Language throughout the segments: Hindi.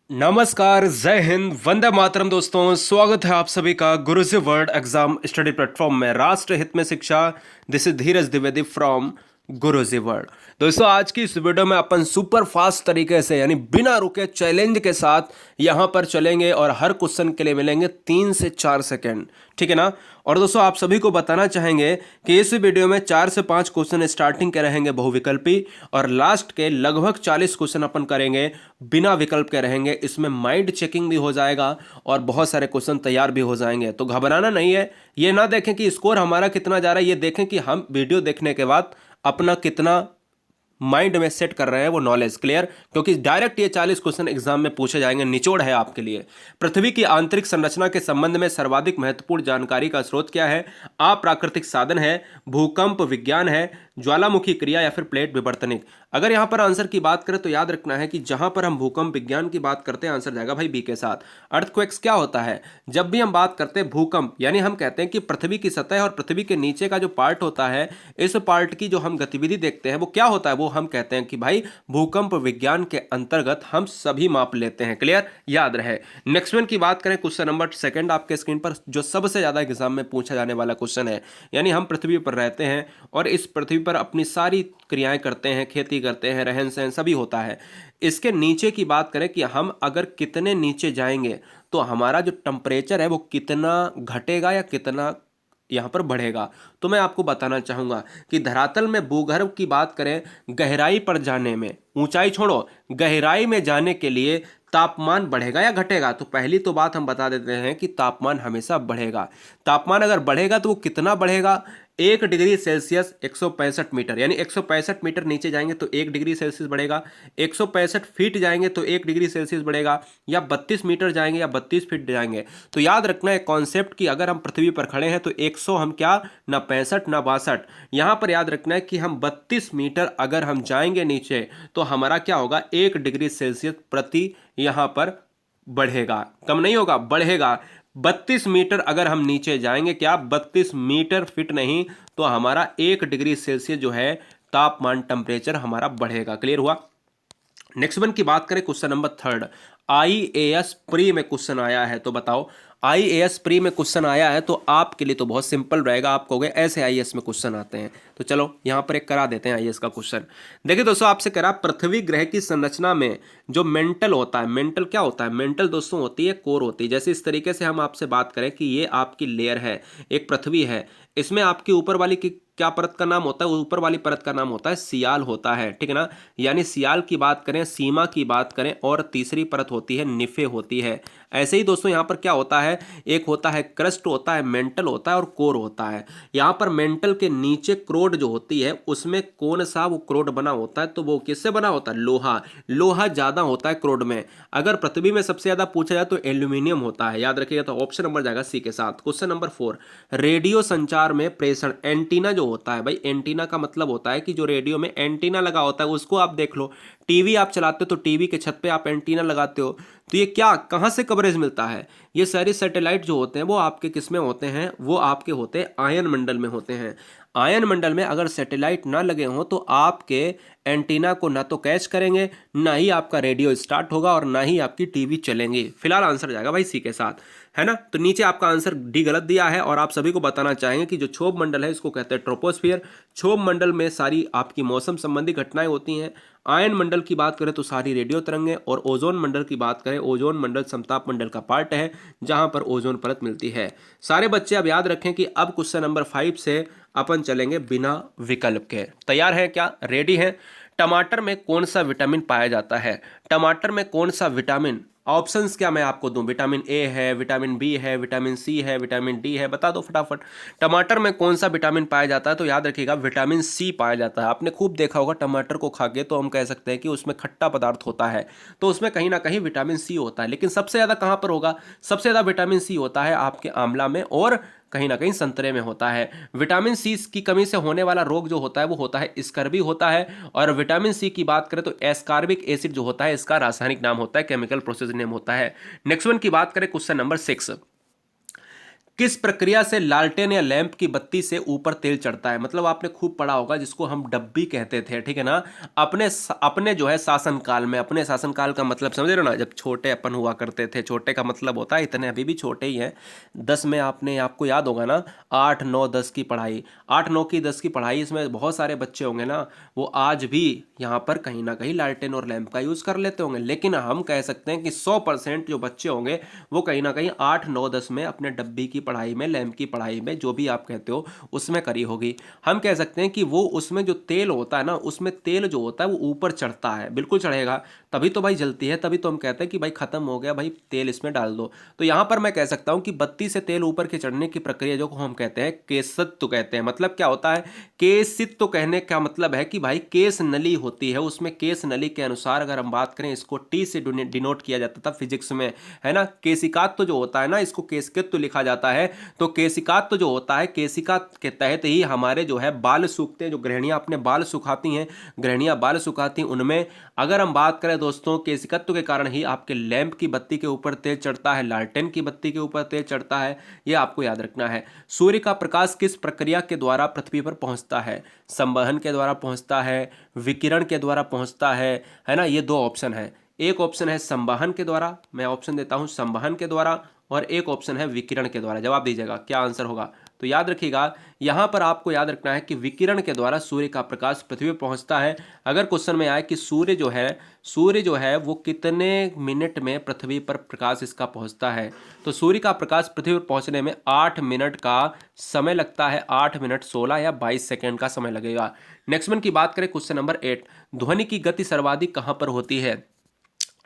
नमस्कार, जय हिंद, वंदे मातरम दोस्तों। स्वागत है आप सभी का गुरुजी वर्ल्ड एग्जाम स्टडी प्लेटफॉर्म में। राष्ट्र हित में शिक्षा, this is Dheeraj Dwivedi from Guruji world. दोस्तों, आज की इस वीडियो में अपन सुपर फास्ट तरीके से यानी बिना रुके चैलेंज के साथ यहां पर चलेंगे और हर क्वेश्चन के लिए मिलेंगे 3 से 4 सेकंड, ठीक है ना। और दोस्तों, आप सभी को बताना चाहेंगे कि इस वीडियो में 4 से 5 क्वेश्चन स्टार्टिंग के रहेंगे बहुविकल्पी और लास्ट के लगभग 40 क्वेश्चन अपन करेंगे बिना विकल्प के रहेंगे। इसमें माइंड चेकिंग भी हो जाएगा और बहुत सारे क्वेश्चन तैयार भी हो जाएंगे। तो घबराना नहीं है। ये ना देखें कि स्कोर हमारा कितना जा रहा है, ये देखें कि हम वीडियो देखने के बाद अपना कितना माइंड में सेट कर रहे हैं वो नॉलेज। क्लियर? क्योंकि डायरेक्ट ये 40 क्वेश्चन एग्जाम में पूछे जाएंगे। निचोड़ है आपके लिए। पृथ्वी की आंतरिक संरचना के संबंध में सर्वाधिक महत्वपूर्ण जानकारी का स्रोत क्या है? अप्राकृतिक साधन है, भूकंप विज्ञान है, ज्वालामुखी क्रिया या फिर प्लेट विवर्तनिक। अगर यहां पर आंसर की बात करें तो याद रखना है कि जहां पर हम भूकंप विज्ञान की बात करते हैं, आंसर जाएगा भाई बी के साथ। अर्थक्वेक्स क्या होता है? जब भी हम बात करते हैं भूकंप, यानी हम कहते हैं कि पृथ्वी की सतह और पृथ्वी के नीचे का जो पार्ट होता है, इस पार्ट की जो हम गतिविधि देखते हैं वो क्या होता है? वो हम कहते हैं कि भाई भूकंप विज्ञान के अंतर्गत हम सभी माप लेते हैं। क्लियर? याद रहे। नेक्स्ट वन की बात करें, क्वेश्चन नंबर सेकंड आपके स्क्रीन पर, जो सबसे ज्यादा एग्जाम में पूछा जाने वाला क्वेश्चन है। यानी हम पृथ्वी पर रहते हैं और इस पृथ्वी पर अपनी सारी क्रियाएं करते हैं, खेती करते हैं, रहन सहन सभी होता है। इसके नीचे की बात करें कि हम अगर कितने नीचे जाएंगे तो हमारा जो टेम्परेचर है वो कितना घटेगा या कितना यहां पर बढ़ेगा। तो मैं आपको बताना चाहूंगा कि धरातल में भूगर्भ की बात करें, गहराई पर जाने में, ऊंचाई छोड़ो, गहराई में जाने के लिए तापमान बढ़ेगा या घटेगा? तो पहली तो बात हम बता देते हैं कि तापमान हमेशा बढ़ेगा। तापमान अगर बढ़ेगा तो वो कितना बढ़ेगा? 1 डिग्री सेल्सियस 165 मीटर, यानी 165 मीटर नीचे जाएंगे तो 1 डिग्री सेल्सियस बढ़ेगा। 165 फीट जाएंगे तो 1 डिग्री सेल्सियस बढ़ेगा, या 32 मीटर जाएंगे या 32 फीट जाएंगे। तो याद रखना है कॉन्सेप्ट कि अगर हम पृथ्वी पर खड़े हैं तो 100 हम क्या, ना 65 ना 62। यहां पर याद रखना है कि हम 32 मीटर अगर हम जाएंगे नीचे तो हमारा क्या होगा? 1 डिग्री सेल्सियस प्रति यहां पर बढ़ेगा, कम नहीं होगा, बढ़ेगा। 32 मीटर अगर हम नीचे जाएंगे, क्या 32 मीटर, फिट नहीं, तो हमारा 1 डिग्री सेल्सियस जो है तापमान, टेम्परेचर हमारा बढ़ेगा। क्लियर हुआ? नेक्स्ट वन की बात करें, question number third. IAS pre में क्वेश्चन आया है, तो बताओ आईएएस प्री में क्वेश्चन आया है तो आपके लिए तो बहुत सिंपल रहेगा। आप कहोगे ऐसे आईएएस में क्वेश्चन आते हैं, तो चलो यहां पर एक करा देते हैं आईएएस का क्वेश्चन। देखिए दोस्तों, आपसे करा पृथ्वी ग्रह की संरचना में जो मेंटल होता है, मेंटल क्या होता है? मेंटल दोस्तों होती है कोर होती है। जैसे इस तरीके से हम आपसे बात करें कि ये आपकी लेयर है, एक पृथ्वी है, इसमें आपकी ऊपर वाली की क्या परत का नाम होता है? ऊपर वाली परत का नाम होता है सियाल होता है, ठीक है ना। यानी सियाल की बात करें, सीमा की बात करें, और तीसरी परत होती है निफे होती है। ऐसे ही दोस्तों यहाँ पर क्या होता है? एक होता है क्रस्ट होता है, मेंटल होता है और कोर होता है। यहाँ पर मेंटल के नीचे क्रोड जो होती है उसमें कौन सा वो क्रोड बना होता है? तो वो किससे बना होता है? लोहा। लोहा ज्यादा होता है क्रोड में। अगर पृथ्वी में सबसे ज्यादा पूछा जाए तो एल्यूमिनियम होता है, याद रखिएगा। तो ऑप्शन नंबर जाएगा सी के साथ। क्वेश्चन नंबर 4, रेडियो संचार में प्रेषण, एंटीना जो होता है भाई, एंटीना का मतलब होता है कि जो रेडियो में एंटीना लगा होता है उसको आप देख लो। टीवी आप चलाते हो तो टीवी के छत पे आप एंटीना लगाते हो, तो ये क्या, कहां से कवरेज मिलता है? ये सारे सैटेलाइट जो होते हैं वो आपके किस में होते हैं? वो आपके होते हैं आयन मंडल में होते हैं। आयन मंडल में अगर सैटेलाइट ना लगे हों तो आपके एंटीना को ना तो कैच करेंगे, ना ही आपका रेडियो स्टार्ट होगा और ना ही आपकी टीवी चलेंगी। फिलहाल आंसर जाएगा भाई सी के साथ, है ना। तो नीचे आपका आंसर डी गलत दिया है। और आप सभी को बताना चाहेंगे कि जो क्षोभ मंडल है इसको कहते हैं ट्रोपोस्फियर। क्षोभ मंडल में सारी आपकी मौसम संबंधी घटनाएं होती हैं। आयन मंडल की बात करें तो सारी रेडियो तरंगें, और ओजोन मंडल की बात करें, ओजोन मंडल समताप मंडल का पार्ट है जहां पर ओजोन परत मिलती है। सारे बच्चे अब याद रखें कि अब क्वेश्चन नंबर 5 से अपन चलेंगे बिना विकल्प के। तैयार है क्या? रेडी है? टमाटर में कौन सा विटामिन पाया जाता है? टमाटर में कौन सा विटामिन? ऑप्शंस क्या मैं आपको दूं? विटामिन ए है, विटामिन बी है, विटामिन सी है, विटामिन डी है, बता दो फटाफट। टमाटर में कौन सा विटामिन पाया जाता है? तो याद रखिएगा विटामिन सी पाया जाता है। आपने खूब देखा होगा टमाटर को खा के, तो हम कह सकते हैं कि उसमें खट्टा पदार्थ होता है, तो उसमें कहीं ना कहीं विटामिन सी होता है। लेकिन सबसे ज्यादा कहां पर होगा? सबसे ज्यादा विटामिन सी होता है आपके आंवला में और कहीं ना कहीं संतरे में होता है। विटामिन सी की कमी से होने वाला रोग जो होता है वो होता है स्कर्वी होता है। और विटामिन सी की बात करें तो एस्कॉर्बिक एसिड जो होता है इसका रासायनिक नाम होता है, केमिकल प्रोसेस नेम होता है। नेक्स्ट वन की बात करें, क्वेश्चन नंबर 6। किस प्रक्रिया से लालटेन या लैंप की बत्ती से ऊपर तेल चढ़ता है? मतलब आपने खूब पढ़ा होगा, जिसको हम डब्बी कहते थे, ठीक है ना। अपने जो है शासनकाल में, अपने शासनकाल का मतलब समझ रहे हो ना, जब छोटे अपन हुआ करते थे, छोटे का मतलब होता है इतने, अभी भी छोटे ही हैं। 10 में आपने, आपको याद होगा ना, 8 9 10 की पढ़ाई, 8 9 की 10 की पढ़ाई, इसमें बहुत सारे बच्चे होंगे ना, वो आज भी यहाँ पर कहीं ना कहीं लालटेन और लैंप का यूज़ कर लेते होंगे। लेकिन हम कह सकते हैं कि 100% जो बच्चे होंगे वो कहीं ना कहीं 8 9 10 में अपने डब्बी की पढ़ाई में, लैंप की पढ़ाई में, जो भी आप कहते हो उसमें करी होगी। हम कह सकते हैं कि वो उसमें जो तेल होता है ना, उसमें तेल जो होता है वो ऊपर चढ़ता है, बिल्कुल चढ़ेगा, तभी तो भाई जलती है, तभी तो हम कहते हैं कि भाई खत्म हो गया भाई, तेल इसमें डाल दो। तो यहां पर मैं कह सकता हूं कि बत्ती से तेल ऊपर के चढ़ने की प्रक्रिया जो को हम कहते हैं केशित्व कहते हैं। मतलब क्या होता है केशित्व कहने का मतलब है कि भाई केश नली होती है, उसमें केश नली के अनुसार अगर हम बात करें, इसको टी से डिनोट किया जाता था फिजिक्स में, है ना। केशिकात्व जो होता है ना, इसको केशिकत्व लिखा जाता है। तो केशिकात्व जो होता है, केशिका के तहत ही हमारे जो है बाल सूखते हैं, जो गृहिणियां अपने बाल सुखाती हैं, गृहिणियां बाल सुखाती हैं, उनमें अगर हम बात करें दोस्तों, केशिकत्व के कारण ही आपके लैंप की बत्ती के ऊपर तेल चढ़ता है, लालटेन की बत्ती के ऊपर तेल चढ़ता है, ये आपको याद रखना है। सूर्य का प्रकाश किस प्रक्रिया के द्वारा पृथ्वी पर पहुंचता है? संवहन के द्वारा पहुंचता है, विकिरण के द्वारा पहुंचता है ना। ये दो ऑप्शन है, एक ऑप्शन है संवहन के द्वारा, मैं ऑप्शन देता हूं संवहन के द्वारा, और एक ऑप्शन है विकिरण के द्वारा। जवाब दीजिएगा क्या आंसर होगा। तो याद रखिएगा, यहां पर आपको याद रखना है कि विकिरण के द्वारा सूर्य का प्रकाश पृथ्वी पर पहुंचता है। अगर क्वेश्चन में आए कि सूर्य जो है वो कितने मिनट में पृथ्वी पर प्रकाश इसका पहुंचता है, तो सूर्य का प्रकाश पृथ्वी पर पहुंचने में 8 मिनट का समय लगता है, 8 मिनट 16 या 22 सेकेंड का समय लगेगा। नेक्स्ट वन की बात करें, क्वेश्चन नंबर 8, ध्वनि की गति सर्वाधिक कहां पर होती है?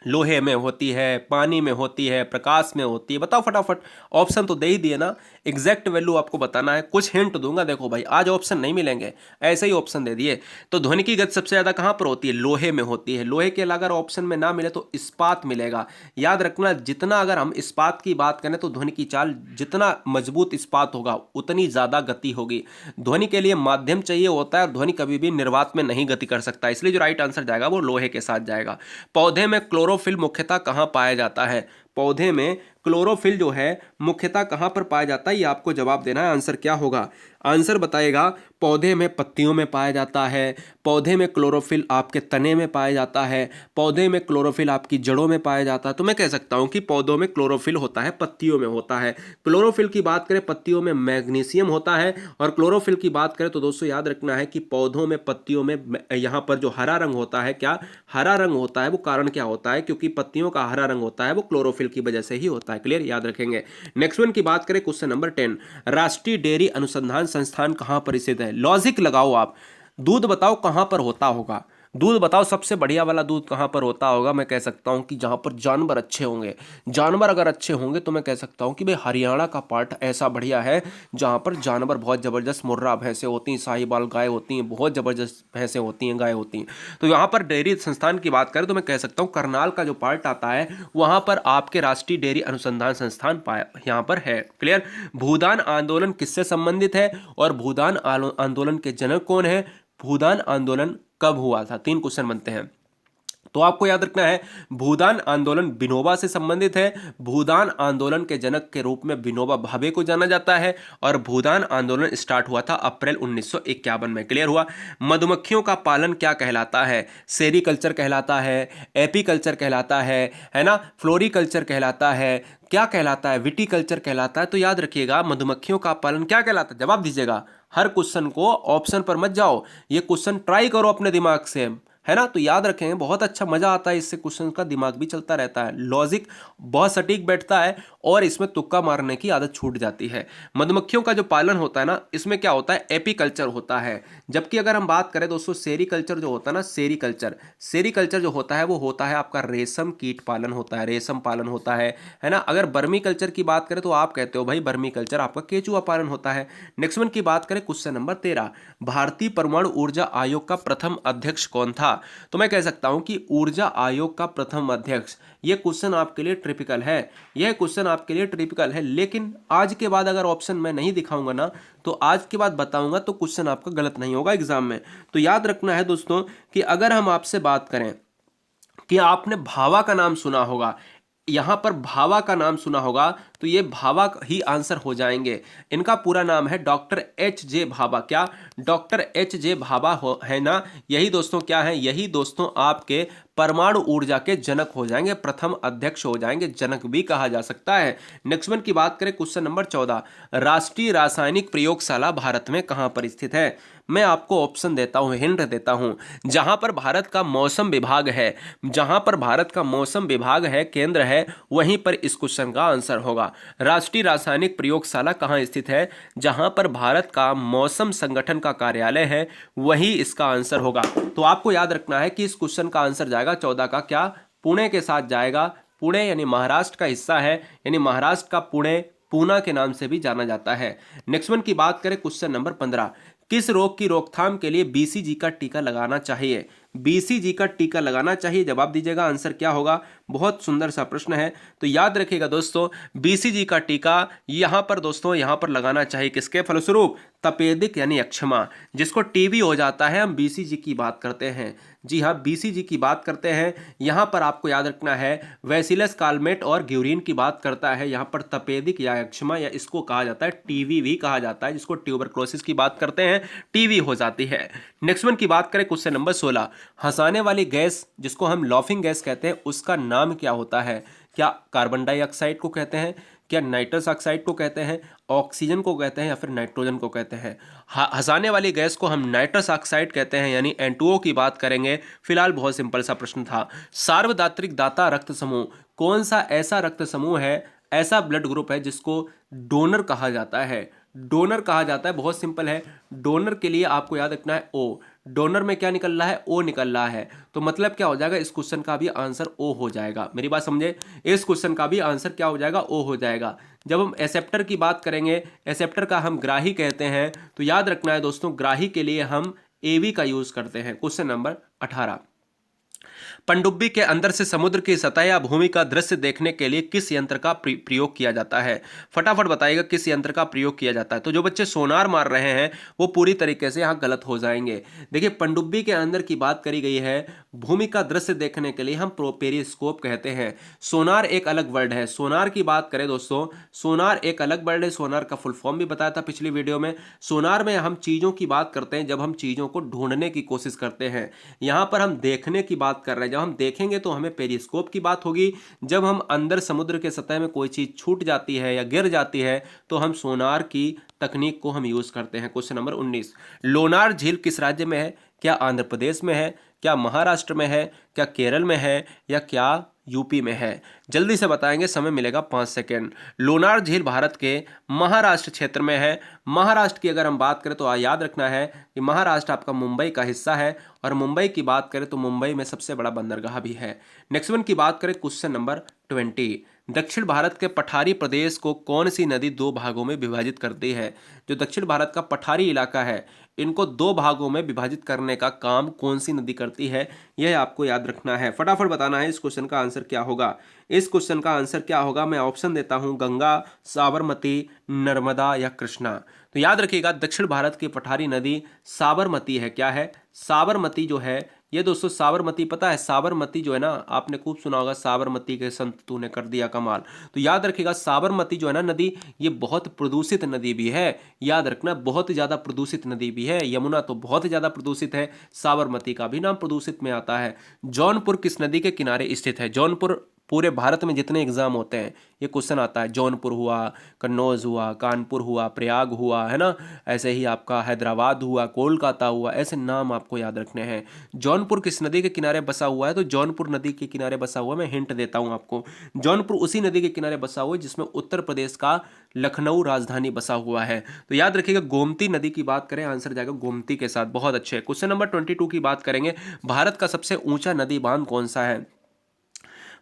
लोहे में होती है, पानी में होती है, प्रकाश में होती है, बताओ फटाफट। ऑप्शन तो दे ही दिए ना, एग्जैक्ट वैल्यू आपको बताना है। कुछ हिंट दूंगा, देखो भाई आज ऑप्शन नहीं मिलेंगे, ऐसे ही ऑप्शन दे दिए। तो ध्वनि की गति सबसे ज्यादा कहां पर होती है? लोहे में होती है। लोहे के अलावा अगर ऑप्शन में ना मिले तो इस्पात मिलेगा। याद रखना, जितना अगर हम इस्पात की बात करें तो ध्वनि की चाल, जितना मजबूत इस्पात होगा उतनी ज्यादा गति होगी। ध्वनि के लिए माध्यम चाहिए होता है, और ध्वनि कभी भी निर्वात में नहीं गति कर सकता, इसलिए जो राइट आंसर जाएगा वो लोहे के साथ जाएगा। पौधे में क्लोरोफिल मुख्यतः कहां पाया जाता है? पौधे में क्लोरोफिल जो है मुख्यतः कहां पर पाया जाता है, ये आपको जवाब देना है। आंसर क्या होगा? आंसर बताएगा, पौधे में पत्तियों में पाया जाता है, पौधे में क्लोरोफिल आपके तने में पाया जाता है, पौधे में क्लोरोफिल आपकी जड़ों में पाया जाता है। तो मैं कह सकता हूं कि पौधों में क्लोरोफिल होता है, पत्तियों में होता है। क्लोरोफिल की बात करें, पत्तियों में मैग्नीशियम होता है, और क्लोरोफिल की बात करें तो दोस्तों याद रखना है कि पौधों में, पत्तियों में यहां पर जो हरा रंग होता है, क्या हरा रंग होता है, वो कारण क्या होता है? क्योंकि पत्तियों का हरा रंग होता है वो क्लोरोफिल की वजह से ही होता है। क्लियर, याद रखेंगे। नेक्स्ट वन की बात करें, क्वेश्चन नंबर 10, राष्ट्रीय डेयरी अनुसंधान संस्थान कहां पर स्थित है? लॉजिक लगाओ आप, दूध बताओ कहां पर होता होगा, दूध बताओ सबसे बढ़िया वाला दूध कहां पर होता होगा। मैं कह सकता हूं कि जहां पर जानवर अच्छे होंगे, जानवर अगर अच्छे होंगे तो मैं कह सकता हूं कि भाई हरियाणा का पार्ट ऐसा बढ़िया है जहां पर जानवर बहुत जबरदस्त, मुर्रा भैंसें होती हैं, साहिवाल गाय होती हैं, बहुत जबरदस्त भैंसें होती हैं, गाय होती हैं। तो यहाँ पर डेयरी संस्थान की बात करें तो मैं कह सकता हूँ करनाल का जो पार्ट आता है वहां पर आपके राष्ट्रीय डेयरी अनुसंधान संस्थान यहाँ पर है। क्लियर। भूदान आंदोलन किससे संबंधित है, और भूदान आंदोलन के जनक कौन है? भूदान आंदोलन कब हुआ था? 3 क्वेश्चन बनते हैं, तो आपको याद रखना है, भूदान आंदोलन विनोबा से संबंधित है। भूदान आंदोलन के जनक के रूप में विनोबा भावे को जाना जाता है, और भूदान आंदोलन स्टार्ट हुआ था अप्रैल 1951 में। क्लियर हुआ। मधुमक्खियों का पालन क्या कहलाता है? सेरीकल्चर कहलाता है, एपीकल्चर कहलाता है ना, फ्लोरीकल्चर कहलाता है, क्या कहलाता है? विटीकल्चर कहलाता है। तो याद रखिएगा, मधुमक्खियों का पालन क्या कहलाता है? जवाब दीजिएगा, हर क्वेश्चन को ऑप्शन पर मत जाओ, ये क्वेश्चन ट्राई करो अपने दिमाग से, है ना। तो याद रखेंगे, बहुत अच्छा मजा आता है इससे, क्वेश्चन का दिमाग भी चलता रहता है, लॉजिक बहुत सटीक बैठता है, और इसमें तुक्का मारने की आदत छूट जाती है। मधुमक्खियों का जो पालन होता है ना, इसमें क्या होता है? एपीकल्चर होता है। जबकि अगर हम बात करें दोस्तों सेरीकल्चर जो होता है ना, सेरीकल्चर जो होता है वो होता है आपका रेशम कीट पालन होता है, रेशम पालन होता है ना। अगर बर्मी कल्चर की बात करें तो आप कहते हो भाई बर्मी कल्चर आपका केचुआ पालन होता है। नेक्स्ट वन की बात करें, क्वेश्चन नंबर 13, भारतीय परमाणु ऊर्जा आयोग का प्रथम अध्यक्ष कौन था? तो मैं कह सकता हूं कि ऊर्जा आयोग का प्रथम अध्यक्ष, यह क्वेश्चन आपके लिए ट्रिपिकल है, यह क्वेश्चन आपके लिए ट्रिपिकल है। लेकिन आज के बाद अगर ऑप्शन मैं नहीं दिखाऊंगा ना, तो आज के बाद बताऊंगा तो क्वेश्चन आपका गलत नहीं होगा एग्जाम में। तो याद रखना है दोस्तों कि अगर हम आपसे बात करें कि आपने भाभा का नाम सुना होगा, यहां पर भाभा का नाम सुना होगा, तो ये भाभा ही आंसर हो जाएंगे। इनका पूरा नाम है डॉक्टर एच जे भाभा। क्या? डॉक्टर एच जे भाभा हो है ना। यही दोस्तों क्या है, यही दोस्तों आपके परमाणु ऊर्जा के जनक हो जाएंगे, प्रथम अध्यक्ष हो जाएंगे, जनक भी कहा जा सकता है। नेक्स्ट वन की बात करें, क्वेश्चन नंबर 14, राष्ट्रीय रासायनिक प्रयोगशाला भारत में कहां पर स्थित है? मैं आपको ऑप्शन देता हूं, हिंट देता हूं। जहां पर भारत का मौसम विभाग है, जहां पर भारत का मौसम विभाग है, केंद्र है, वहीं पर इस क्वेश्चन का आंसर होगा। राष्ट्रीय रासायनिक प्रयोगशाला कहां स्थित है? जहां पर भारत का मौसम संगठन का कार्यालय है, वही इसका आंसर होगा। तो आपको याद रखना है कि इस क्वेश्चन का आंसर जाएगा 14 का क्या? पुणे के साथ जाएगा। पुणे यानी महाराष्ट्र का हिस्सा है, यानी महाराष्ट्र का पुणे पूना के नाम से भी जाना जाता है। नेक्स्ट वन की बात करें, क्वेश्चन नंबर 15, किस रोग की रोकथाम के लिए बीसीजी का टीका लगाना चाहिए? बीसीजी का टीका लगाना चाहिए, जवाब दीजिएगा, आंसर क्या होगा? बहुत सुंदर सा प्रश्न है। तो याद रखिएगा दोस्तों, बीसीजी का टीका यहां पर दोस्तों यहां पर लगाना चाहिए किसके फलस्वरूप? तपेदिक यानी अक्षमा, जिसको टीबी हो जाता है, हम बीसीजी की बात करते हैं। जी हाँ, बीसीजी की बात करते हैं। यहां पर आपको याद रखना है वैसिलस कालमेट और ग्यूरिन की बात करता है। यहां पर तपेदिक या अक्षमा, या इसको कहा जाता है टीवी भी कहा जाता है, जिसको ट्यूबरक्लोसिस की बात करते हैं, टीवी हो जाती है। नेक्स्ट वन की बात करें, क्वेश्चन नंबर 16, हंसाने वाली गैस जिसको हम लॉफिंग गैस कहते हैं, उसका नाम क्या होता है? क्या कार्बन डाइऑक्साइड को कहते हैं? क्या नाइट्रस ऑक्साइड को कहते हैं? ऑक्सीजन को कहते हैं? या फिर नाइट्रोजन को कहते हैं? हंसाने वाली गैस को हम नाइट्रस ऑक्साइड कहते हैं, यानी N2O की बात करेंगे। फिलहाल बहुत सिंपल सा प्रश्न था। सार्वधात्रिक दाता रक्त समूह कौन सा ऐसा रक्त समूह है, ऐसा ब्लड ग्रुप है जिसको डोनर कहा जाता है? डोनर कहा जाता है, बहुत सिंपल है। डोनर के लिए आपको याद रखना है ओ। डोनर में क्या निकल रहा है? ओ निकल रहा है। तो मतलब क्या हो जाएगा, इस क्वेश्चन का भी आंसर ओ हो जाएगा। मेरी बात समझे, इस क्वेश्चन का भी आंसर क्या हो जाएगा? ओ हो जाएगा। जब हम एक्सेप्टर की बात करेंगे, एक्सेप्टर का हम ग्राही कहते हैं, तो याद रखना है दोस्तों, ग्राही के लिए हम एवी का यूज करते हैं। क्वेश्चन नंबर 18, पनडुब्बी के अंदर से समुद्र की सतह या भूमि का दृश्य देखने के लिए किस यंत्र का प्रयोग किया जाता है? फटाफट बताइएगा किस यंत्र का प्रयोग किया जाता है। तो जो बच्चे सोनार मार रहे हैं वो पूरी तरीके से यहाँ गलत हो जाएंगे। देखिए, पनडुब्बी के अंदर की बात करी गई है, भूमि का दृश्य देखने के लिए हम पेरिस्कोप कहते हैं। सोनार एक अलग वर्ड है। सोनार की बात करें दोस्तों, सोनार एक अलग वर्ड है। सोनार का फुल फॉर्म भी बताया था पिछली वीडियो में। सोनार में हम चीजों की बात करते हैं जब हम चीजों को ढूंढने की कोशिश करते हैं। यहां पर हम देखने की बात कर रहे हैं, जब हम देखेंगे तो हमें पेरिस्कोप की बात होगी। जब हम अंदर समुद्र के सतह में कोई चीज छूट जाती है या गिर जाती है तो हम सोनार की तकनीक को हम यूज करते हैं। क्वेश्चन नंबर 19, लोनार झील किस राज्य में है? क्या आंध्र प्रदेश में है? क्या महाराष्ट्र में है? क्या केरल में है? या क्या यूपी में है? जल्दी से बताएंगे, समय मिलेगा 5 सेकेंड। लोनार झील भारत के महाराष्ट्र क्षेत्र में है। महाराष्ट्र की अगर हम बात करें तो याद रखना है कि महाराष्ट्र आपका मुंबई का हिस्सा है, और मुंबई की बात करें तो मुंबई में सबसे बड़ा बंदरगाह भी है। नेक्स्ट वन की बात करें, क्वेश्चन नंबर 20, दक्षिण भारत के पठारी प्रदेश को कौन सी नदी दो भागों में विभाजित करती है? जो दक्षिण भारत का पठारी इलाका है, इनको दो भागों में विभाजित करने का काम कौन सी नदी करती है? यह आपको याद रखना है। फटाफट बताना है इस क्वेश्चन का आंसर क्या होगा। इस क्वेश्चन का आंसर क्या होगा, मैं ऑप्शन देता हूं, गंगा, साबरमती, नर्मदा या कृष्णा। तो याद रखिएगा, दक्षिण भारत की पठारी नदी साबरमती है। क्या है? साबरमती जो है ये दोस्तों, साबरमती पता है, साबरमती जो है ना, आपने खूब सुना होगा, साबरमती के संत तूने कर दिया कमाल। तो याद रखिएगा, साबरमती जो है ना नदी, ये बहुत प्रदूषित नदी भी है। याद रखना, बहुत ही ज्यादा प्रदूषित नदी भी है। यमुना तो बहुत ही ज्यादा प्रदूषित है, साबरमती का भी नाम प्रदूषित में आता है। जौनपुर किस नदी के किनारे स्थित है? जौनपुर, पूरे भारत में जितने एग्जाम होते हैं ये क्वेश्चन आता है। जौनपुर हुआ, कन्नौज हुआ, कानपुर हुआ, प्रयाग हुआ, है ना, ऐसे ही आपका हैदराबाद हुआ, कोलकाता हुआ, ऐसे नाम आपको याद रखने हैं। जौनपुर किस नदी के किनारे बसा हुआ है? तो जौनपुर नदी के किनारे बसा हुआ, मैं हिंट देता हूं आपको, जौनपुर उसी नदी के किनारे बसा हुआ है जिसमें उत्तर प्रदेश का लखनऊ राजधानी बसा हुआ है। तो याद रखिएगा, गोमती नदी की बात करें, आंसर जाएगा गोमती के साथ। बहुत अच्छे। क्वेश्चन नंबर 22 की बात करेंगे, भारत का सबसे ऊंचा नदी बांध कौन सा है?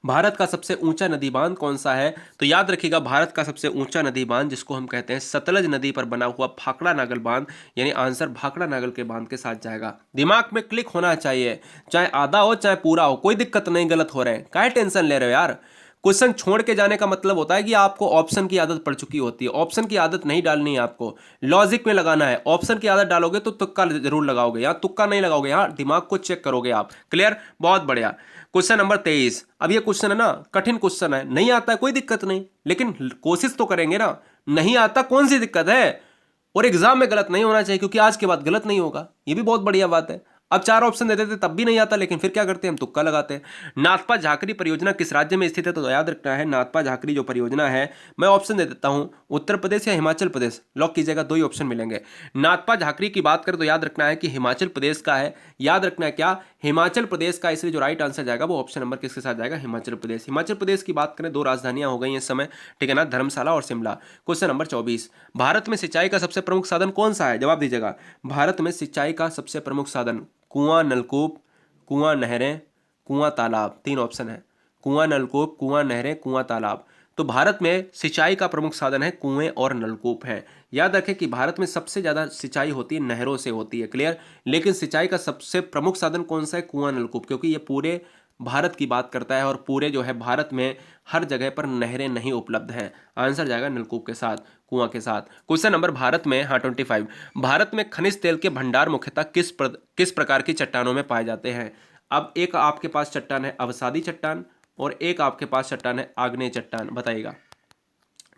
भारत का सबसे ऊंचा नदी बांध कौन सा है? तो याद रखिएगा, भारत का सबसे ऊंचा नदी बांध जिसको हम कहते हैं सतलज नदी पर बना हुआ भाखड़ा नागल बांध, यानी आंसर भाखड़ा नागल के बांध के साथ जाएगा। दिमाग में क्लिक होना चाहिए, चाहे आधा हो चाहे पूरा हो, कोई दिक्कत नहीं, गलत हो रहे हैं, काहे टेंशन ले रहे हो यार। क्वेश्चन छोड़ के जाने का मतलब होता है कि आपको ऑप्शन की आदत पड़ चुकी होती है। ऑप्शन की आदत नहीं डालनी है, आपको लॉजिक में लगाना है। ऑप्शन की आदत डालोगे तो तुक्का जरूर लगाओगे, यहाँ तुक्का नहीं लगाओगे, यहाँ दिमाग को चेक करोगे आप। क्लियर, बहुत बढ़िया। Question number 23। अब ये क्वेश्चन है ना, कठिन क्वेश्चन है, नहीं आता है कोई दिक्कत नहीं, लेकिन कोशिश तो करेंगे ना। नहीं आता कौन सी दिक्कत है, और एग्जाम में गलत नहीं होना चाहिए, क्योंकि आज के बाद गलत नहीं होगा, ये भी बहुत बढ़िया बात है। अब 4 ऑप्शन देते थे तब भी नहीं आता, लेकिन फिर क्या करते हैं हम, तुक्का लगाते हैं। नाथपा झाकरी परियोजना किस राज्य में स्थित है, तो याद रखना है नाथपा झाकरी जो परियोजना है, मैं ऑप्शन दे देता हूं, उत्तर प्रदेश या हिमाचल प्रदेश, लॉक कीजिएगा, 2 ही ऑप्शन मिलेंगे। नाथपा झाकरी की बात करें तो याद रखना है कि हिमाचल प्रदेश का है, याद रखना है क्या, हिमाचल प्रदेश का। इसलिए जो राइट आंसर जाएगा वो ऑप्शन नंबर किसके साथ जाएगा, हिमाचल प्रदेश। हिमाचल प्रदेश की बात करें 2 राजधानियां हो गई इस समय, ठीक है ना, धर्मशाला और शिमला। Question number 24। भारत में सिंचाई का सबसे प्रमुख साधन कौन सा है, जवाब दीजिएगा। भारत में सिंचाई का सबसे प्रमुख साधन, कुआं, नलकूप, कुआं, नहरें, कुआं, तालाब, 3 ऑप्शन है। कुआं, नलकूप, कुआं, नहरें, कुआं, तालाब। तो भारत में सिंचाई का प्रमुख साधन है कुएं और नलकूप है। याद रखें कि भारत में सबसे ज्यादा सिंचाई होती है नहरों से होती है। क्लियर, लेकिन सिंचाई का सबसे प्रमुख साधन कौन सा है, कुआं, नलकूप, क्योंकि ये पूरे भारत की बात करता है, और पूरे जो है भारत में हर जगह पर नहरें नहीं उपलब्ध हैं। आंसर जाएगा नलकूप के साथ, कुआं के साथ। क्वेश्चन नंबर भारत में, हाँ 25, भारत में खनिज तेल के भंडार मुख्यतः किस प्रकार की चट्टानों में पाए जाते हैं। अब एक आपके पास चट्टान है अवसादी चट्टान, और एक आपके पास चट्टान है आग्नेय चट्टान, बताइएगा।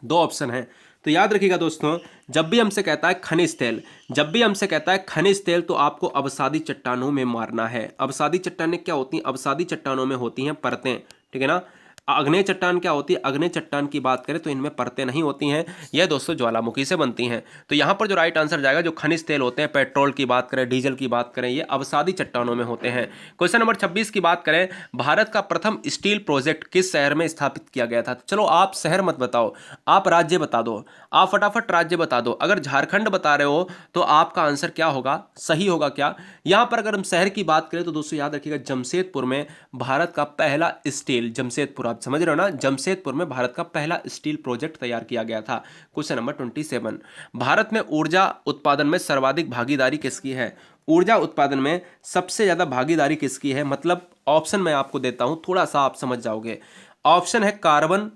2 ऑप्शन है। तो याद रखिएगा दोस्तों, जब भी हमसे कहता है खनिज तेल, जब भी हमसे कहता है खनिज तेल, तो आपको अवसादी चट्टानों में मारना है। अवसादी चट्टानें क्या होती हैं, अवसादी चट्टानों में होती हैं परतें, ठीक है ना। आग्नेय चट्टान क्या होती है, आग्नेय चट्टान की बात करें तो इनमें परतें नहीं होती हैं, यह दोस्तों ज्वालामुखी से बनती हैं। तो यहाँ पर जो राइट आंसर जाएगा, जो खनिज तेल होते हैं, पेट्रोल की बात करें, डीजल की बात करें, ये अवसादी चट्टानों में होते हैं। क्वेश्चन नंबर 26 की बात करें, भारत का प्रथम स्टील प्रोजेक्ट किस शहर में स्थापित किया गया था। चलो आप शहर मत बताओ, आप राज्य बता दो, आप फटाफट राज्य बता दो। अगर झारखंड बता रहे हो तो आपका आंसर क्या होगा, सही होगा क्या। यहां पर अगर हम शहर की बात करें तो दोस्तों याद रखिएगा, जमशेदपुर में भारत का पहला स्टील, जमशेदपुर, आप समझ रहे हो ना, जमशेदपुर में भारत का पहला स्टील प्रोजेक्ट तैयार किया गया था। क्वेश्चन नंबर 27, भारत में ऊर्जा उत्पादन में सर्वाधिक भागीदारी किसकी है। ऊर्जा उत्पादन में सबसे ज्यादा भागीदारी किसकी है, मतलब ऑप्शन मैं आपको देता हूं, थोड़ा सा आप समझ जाओगे। ऑप्शन है कार्बन,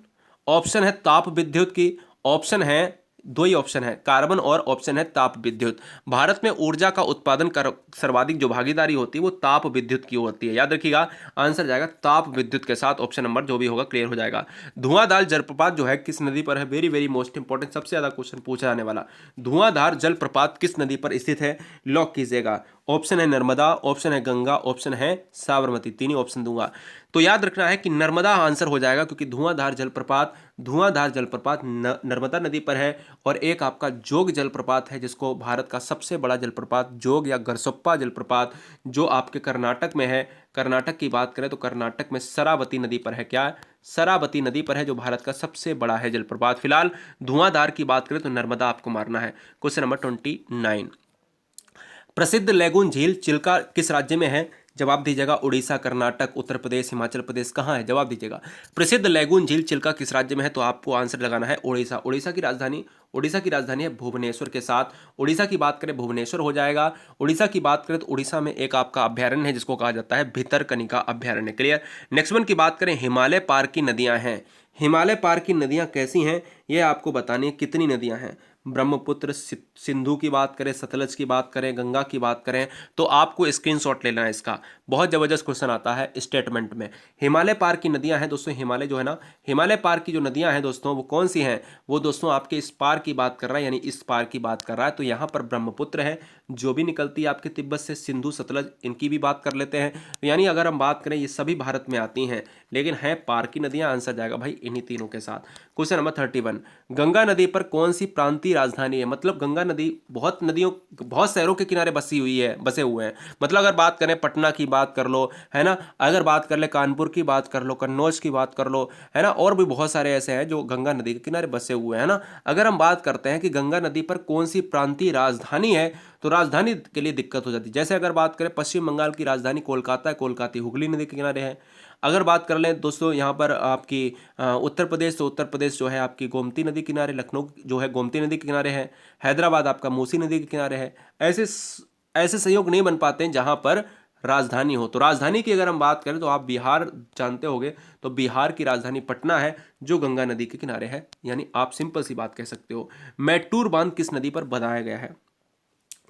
ऑप्शन है ताप विद्युत की, ऑप्शन है, 2 ही ऑप्शन है, कार्बन और ऑप्शन है ताप विद्युत। भारत में ऊर्जा का उत्पादन कर सर्वाधिक जो भागीदारी होती है वो ताप विद्युत की होती है। याद रखिएगा, आंसर जाएगा ताप विद्युत के साथ, ऑप्शन नंबर जो भी होगा क्लियर हो जाएगा। धुआंधार जलप्रपात जो है किस नदी पर है, वेरी वेरी मोस्ट इंपॉर्टेंट, सबसे ज्यादा क्वेश्चन पूछा जाने वाला। धुआंधार जलप्रपात किस नदी पर स्थित है, लॉक कीजिएगा। ऑप्शन है नर्मदा, ऑप्शन है गंगा, ऑप्शन है साबरमती, 3 ही ऑप्शन दूंगा। तो याद रखना है कि नर्मदा आंसर हो जाएगा, क्योंकि धुआंधार जलप्रपात नर्मदा नदी पर है। और एक आपका जोग जलप्रपात है, जिसको भारत का सबसे बड़ा जलप्रपात जोग या गरसोप्पा जलप्रपात, जो आपके कर्नाटक में है। कर्नाटक की बात करें तो कर्नाटक में शरावती नदी पर है, क्या, शरावती नदी पर है, जो भारत का सबसे बड़ा है जलप्रपात। फिलहाल धुआंधार की बात करें तो नर्मदा आपको मारना है। क्वेश्चन नंबर 29, प्रसिद्ध लैगून झील चिल्का किस राज्य में है, जवाब दीजिएगा। उड़ीसा, कर्नाटक, उत्तर प्रदेश, हिमाचल प्रदेश, कहाँ है, जवाब दीजिएगा। प्रसिद्ध लैगून झील चिल्का किस राज्य में है, तो आपको आंसर लगाना है उड़ीसा। उड़ीसा की राजधानी है भुवनेश्वर के साथ। उड़ीसा की बात करें भुवनेश्वर हो जाएगा। उड़ीसा की बात करें तो उड़ीसा में एक आपका अभ्यारण्य है जिसको कहा जाता है भितरकनिका अभ्यारण्य। क्लियर। नेक्स्ट वन की बात करें, हिमालय पार की नदियां हैं। हिमालय पार की नदियां कैसी हैं, ये आपको बतानी है। कितनी नदियां हैं, ब्रह्मपुत्र, सिंधु की बात करें, सतलज की बात करें, गंगा की बात करें, तो आपको स्क्रीनशॉट लेना है इसका। बहुत जबरदस्त क्वेश्चन आता है स्टेटमेंट में। हिमालय पार की नदियां हैं दोस्तों, हिमालय जो है ना, हिमालय पार की जो नदियां हैं दोस्तों, वो कौन सी हैं, वो दोस्तों आपके इस पार की बात कर रहा है, यानी इस पार की बात कर रहा है। तो यहाँ पर ब्रह्मपुत्र है जो भी निकलती है आपके तिब्बत से, सिंधु, सतलज, इनकी भी बात कर लेते हैं। तो यानी अगर हम बात करें, ये सभी भारत में आती हैं, लेकिन है पार की नदियां। आंसर जाएगा भाई इन्हीं तीनों के साथ। क्वेश्चन नंबर 31, गंगा नदी पर कौन सी प्रांतीय राजधानी है। मतलब गंगा नदी बहुत शहरों के किनारे बसे हुए हैं। मतलब अगर बात करें पटना की बात कर लो, है ना, अगर बात कर ले कानपुर की बात कर लो, कन्नौज की बात कर लो, है ना, और भी बहुत सारे ऐसे हैं जो गंगा नदी के किनारे बसे हुए हैं ना। अगर हम बात करते हैं कि गंगा नदी पर कौन सी प्रांतीय राजधानी है, तो राजधानी के लिए दिक्कत हो जाती है। जैसे अगर बात करें पश्चिम बंगाल की राजधानी कोलकाता है, कोलकाता हुगली नदी के किनारे है। अगर बात कर लें दोस्तों यहाँ पर आपकी उत्तर प्रदेश, तो उत्तर प्रदेश जो है आपकी गोमती नदी किनारे, लखनऊ जो है गोमती नदी के किनारे है, हैदराबाद आपका मूसी नदी के किनारे है। ऐसे संयोग नहीं बन पाते हैं जहाँ पर राजधानी हो। तो राजधानी की अगर हम बात करें तो आप बिहार जानते होंगे, तो बिहार की राजधानी पटना है जो गंगा नदी के किनारे है, यानी आप सिंपल सी बात कह सकते हो। मैटूर बांध किस नदी पर बनाया गया है?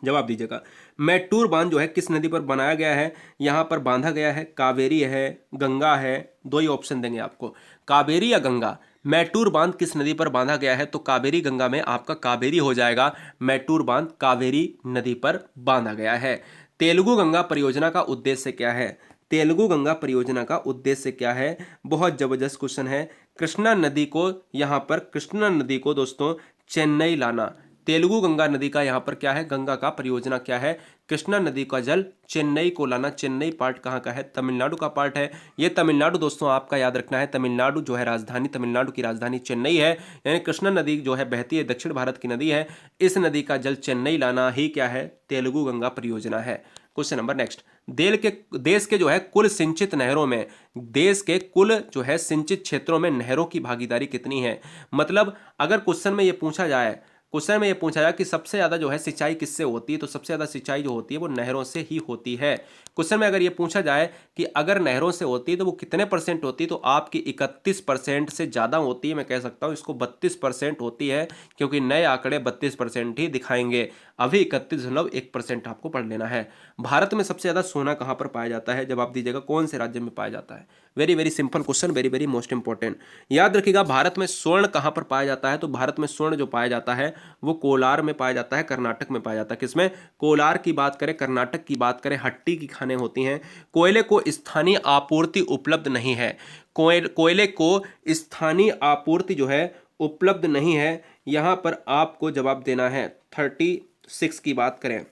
जवाब दीजिएगा। मैटूर बांध जो है किस नदी पर बनाया गया है, यहां पर बांधा गया है? कावेरी है, गंगा है, दो ही ऑप्शन देंगे आपको, कावेरी या गंगा। मैटूर बांध किस नदी पर बांधा गया है? तो कावेरी गंगा में आपका कावेरी हो जाएगा। मैटूर बांध कावेरी नदी पर बांधा गया है। तेलुगु गंगा परियोजना का उद्देश्य क्या है? तेलुगु गंगा परियोजना का उद्देश्य क्या है? बहुत जबरदस्त क्वेश्चन है। कृष्णा नदी को, यहां पर कृष्णा नदी को दोस्तों चेन्नई लाना। तेलुगु गंगा नदी का यहाँ पर क्या है, गंगा का परियोजना क्या है? कृष्णा नदी का जल चेन्नई को लाना। चेन्नई पार्ट कहाँ का है? तमिलनाडु का पार्ट है। ये तमिलनाडु दोस्तों आपका याद रखना है, तमिलनाडु जो है राजधानी, तमिलनाडु की राजधानी चेन्नई है। यानी कृष्णा नदी जो है बहती है, दक्षिण भारत की नदी है, इस नदी का जल चेन्नई लाना ही क्या है? तेलुगु गंगा परियोजना है। क्वेश्चन नंबर नेक्स्ट, देश के जो है कुल सिंचित नहरों में, देश के कुल जो है सिंचित क्षेत्रों में नहरों की भागीदारी कितनी है? मतलब अगर क्वेश्चन में ये पूछा जाए, क्वेश्चन में ये पूछा जाए कि सबसे ज्यादा जो है सिंचाई किससे होती है, तो सबसे ज्यादा सिंचाई जो होती है वो नहरों से ही होती है। क्वेश्चन में अगर ये पूछा जाए कि अगर नहरों से होती है तो वो कितने परसेंट होती है, तो आपकी 31% से ज्यादा होती है। मैं कह सकता हूं इसको 32% होती है, क्योंकि नए आंकड़े 32% ही दिखाएंगे। अभी 31.1% आपको पढ़ लेना है। भारत में सबसे ज्यादा सोना कहां पर पाया जाता है? जवाब दीजिएगा, कौन से राज्य में पाया जाता है? Very very simple question, very very most important. याद रखिएगा, भारत में स्वर्ण कहां पर पाया जाता है? तो भारत में स्वर्ण जो पाया जाता है वो कोलार में पाया जाता है, कर्नाटक में पाया जाता है। किसमें? कोलार की बात करें, कर्नाटक की बात करें, हट्टी की खानें होती हैं। कोयले को स्थानीय आपूर्ति उपलब्ध नहीं है। कोयले को स्थानीय आपूर्ति जो है उपलब्ध नहीं है, यहां पर आपको जवाब देना है। 36 की बात करें,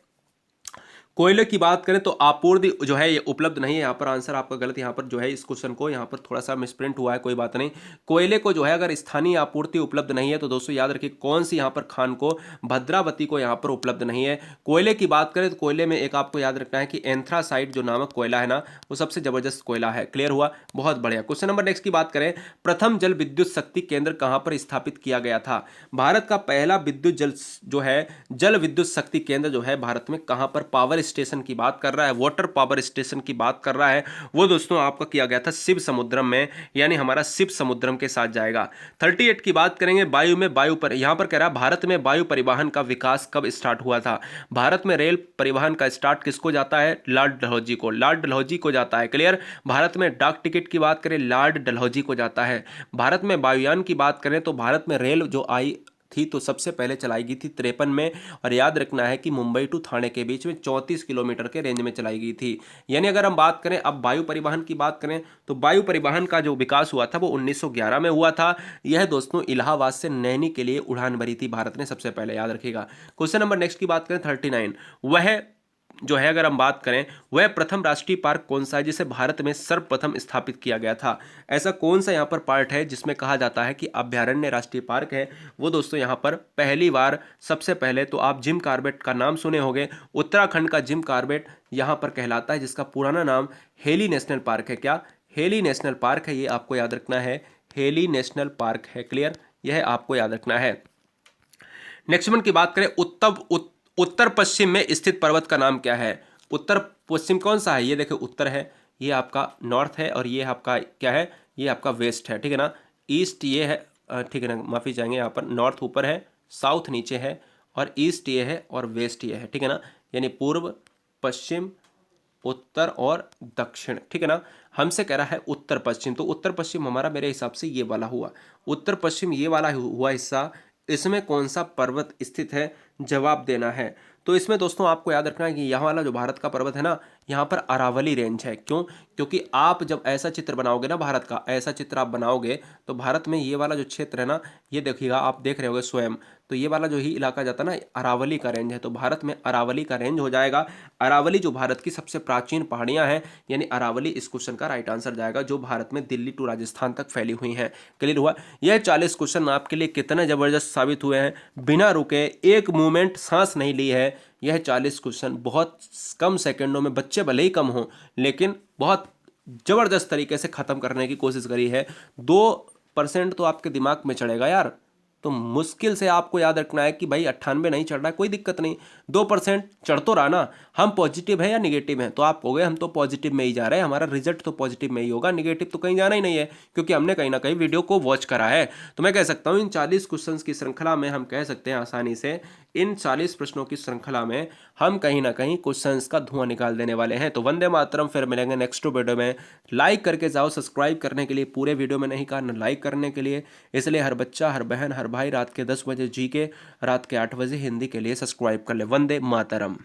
कोयले की बात करें तो आपूर्ति जो है ये उपलब्ध नहीं है। यहाँ पर आंसर आपका गलत, यहाँ पर जो है इस क्वेश्चन को यहाँ पर थोड़ा सा मिसप्रिंट हुआ है, कोई बात नहीं। कोयले को जो है अगर स्थानीय आपूर्ति उपलब्ध नहीं है तो दोस्तों याद रखिए कौन सी यहाँ पर खान को, भद्रावती को यहाँ पर उपलब्ध नहीं है। कोयले की बात करें तो कोयले में एक आपको याद रखना है कि एंथ्रासाइट जो नामक कोयला है ना, वो सबसे जबरदस्त कोयला है। क्लियर हुआ? बहुत बढ़िया। क्वेश्चन नंबर नेक्स्ट की बात करें, प्रथम जल विद्युत शक्ति केंद्र कहाँ पर स्थापित किया गया था? भारत का पहला विद्युत जल जो है, जल विद्युत शक्ति केंद्र जो है भारत में कहाँ पर, पावर स्टेशन की बात कर रहा है, वाटर पावर स्टेशन की बात कर रहा है, वो दोस्तों आपका किया गया था शिव समुद्रम में, यानी हमारा शिव समुद्रम के साथ जाएगा। 38 की बात करेंगे, वायु में वायु पर, यहां पर कह रहा है भारत में वायु परिवहन का विकास कब स्टार्ट हुआ था? भारत में रेल परिवहन का स्टार्ट किसको जाता है? लॉर्ड डलहौजी को, लॉर्ड डलहौजी को जाता है। क्लियर? भारत में डाक टिकट की बात करें, लॉर्ड डलहौजी को जाता है। भारत में वायुयान की बात करें तो भारत में रेल जो आई थी तो सबसे पहले चलाई गई थी 53 में, और याद रखना है कि मुंबई टू थाने के बीच में 34 किलोमीटर के रेंज में चलाई गई थी। यानी अगर हम बात करें अब वायु परिवहन की बात करें तो वायु परिवहन का जो विकास हुआ था वो 1911 में हुआ था। यह दोस्तों इलाहाबाद से नैनी के लिए उड़ान भरी थी भारत ने सबसे पहले, याद रखिएगा। क्वेश्चन नंबर नेक्स्ट की बात करें 39, वह जो है अगर हम बात करें, वह प्रथम राष्ट्रीय पार्क कौन सा है जिसे भारत में सर्वप्रथम स्थापित किया गया था? ऐसा कौन सा यहाँ पर पार्ट है जिसमें कहा जाता है कि अभ्यारण्य राष्ट्रीय पार्क है? वो दोस्तों यहाँ पर पहली बार, सबसे पहले तो आप जिम कॉर्बेट का नाम सुने होंगे, उत्तराखंड का जिम कॉर्बेट यहाँ पर कहलाता है, जिसका पुराना नाम हेली नेशनल पार्क है। क्या? हेली नेशनल पार्क है, ये आपको याद रखना है, हेली नेशनल पार्क है। क्लियर? यह आपको याद रखना है। नेक्स्ट वन की बात करें, उत्तर पश्चिम में स्थित पर्वत का नाम क्या है? उत्तर पश्चिम कौन सा है? ये देखो उत्तर है, ये आपका नॉर्थ है, और ये आपका क्या है? ये आपका वेस्ट है, ठीक है ना। ईस्ट ये है, ठीक है ना, माफी चाहेंगे, यहाँ पर नॉर्थ ऊपर है, साउथ नीचे है, और ईस्ट ये है और वेस्ट ये है, ठीक है ना। यानी पूर्व, पश्चिम, उत्तर और दक्षिण, ठीक है ना। हमसे कह रहा है उत्तर पश्चिम, तो उत्तर पश्चिम हमारा मेरे हिसाब से ये वाला हुआ। उत्तर पश्चिम ये वाला हुआ हिस्सा, इसमें कौन सा पर्वत स्थित है? जवाब देना है। तो इसमें दोस्तों आपको याद रखना है कि यहाँ वाला जो भारत का पर्वत है ना, यहाँ पर अरावली रेंज है। क्यों? क्योंकि आप जब ऐसा चित्र बनाओगे ना, भारत का ऐसा चित्र आप बनाओगे तो भारत में ये वाला जो क्षेत्र है ना, ये देखिएगा, आप देख रहे होगे स्वयं, तो ये वाला जो ही इलाका जाता है ना, अरावली का रेंज है। तो भारत में अरावली का रेंज हो जाएगा। अरावली जो भारत की सबसे प्राचीन पहाड़ियाँ हैं, यानी अरावली इस क्वेश्चन का राइट आंसर जाएगा, जो भारत में दिल्ली टू राजस्थान तक फैली हुई हैं। क्लियर हुआ? यह 40 क्वेश्चन आपके लिए कितने जबरदस्त साबित हुए हैं, बिना रुके, एक मूवमेंट, सांस नहीं ली है। यह 40 क्वेश्चन बहुत कम सेकंडों में, बच्चे भले ही कम हों लेकिन बहुत जबरदस्त तरीके से खत्म करने की कोशिश करी है। 2% तो आपके दिमाग में चढ़ेगा यार, तो मुश्किल से आपको याद रखना है कि भाई 98 नहीं चढ़ रहा है, कोई दिक्कत नहीं, 2% चढ़ तो रहा ना, हम पॉजिटिव है या निगेटिव है, तो आप हो गए हम तो पॉजिटिव में ही जा रहे हैं, हमारा रिजल्ट तो पॉजिटिव में ही होगा, निगेटिव तो कहीं जाना ही नहीं है, क्योंकि हमने कहीं ना कहीं वीडियो को वॉच करा है। तो मैं कह सकता हूँ इन 40 क्वेश्चन की श्रृंखला में हम कह सकते हैं आसानी से, इन 40 प्रश्नों की श्रृंखला में हम कहीं ना कहीं क्वेश्चंस का धुआं निकाल देने वाले हैं। तो वंदे मातरम, फिर मिलेंगे नेक्स्ट वीडियो में। लाइक करके जाओ, सब्सक्राइब करने के लिए, पूरे वीडियो में नहीं कहा ना लाइक करने के लिए, इसलिए हर बच्चा, हर बहन, हर भाई रात के 10 बजे जी के, रात के 8 बजे हिंदी के लिए सब्सक्राइब कर ले। वंदे मातरम।